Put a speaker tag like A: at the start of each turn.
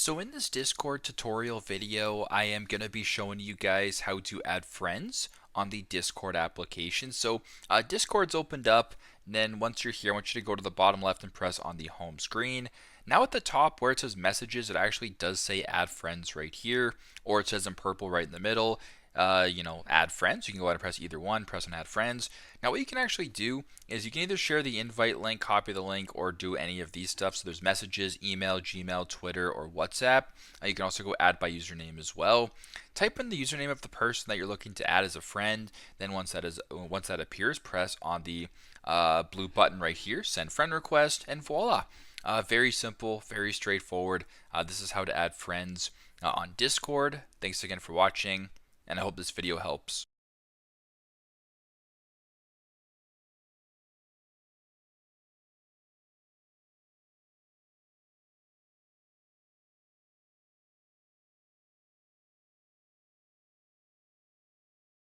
A: So in this Discord tutorial video, I am going to be showing you guys how to add friends on the Discord application. So Discord's opened up, and then once you're here, I want you to go to the bottom left and press on the home screen. Now at the top where it says messages, it actually does say add friends right here, or it says in purple right in the middle. Add friends. You can go ahead and press either one, press on add friends. Now what you can actually do is you can either share the invite link, copy the link, or do any of these stuff. So there's messages, email, Gmail, Twitter, or WhatsApp. You can also go add by username as well. Type in the username of the person that you're looking to add as a friend. Then once that appears, press on the blue button right here, send friend request, and voila. Very simple, very straightforward. This is how to add friends on Discord. Thanks again for watching, and I hope this video helps.